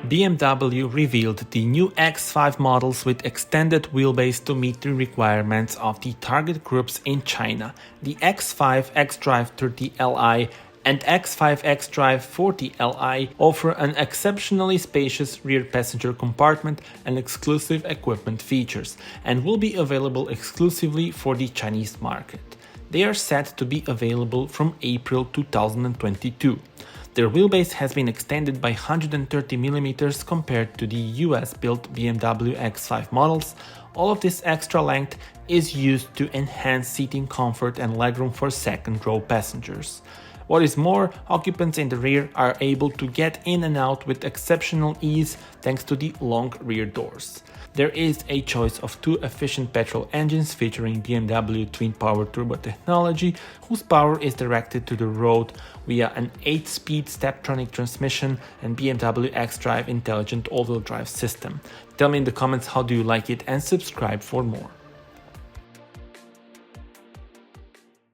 BMW revealed the new X5 models with extended wheelbase to meet the requirements of the target groups in China. The X5 xDrive 30 Li and X5 xDrive 40 Li offer an exceptionally spacious rear passenger compartment and exclusive equipment features, and will be available exclusively for the Chinese market. They are set to be available from April 2022. Their wheelbase has been extended by 130mm compared to the US-built BMW X5 models. All of this extra length is used to enhance seating comfort and legroom for second-row passengers. What is more, occupants in the rear are able to get in and out with exceptional ease thanks to the long rear doors. There is a choice of two efficient petrol engines featuring BMW twin-power turbo technology, whose power is directed to the road via an 8-speed Steptronic transmission and BMW xDrive intelligent all-wheel drive system. Tell me in the comments how do you like it and subscribe for more.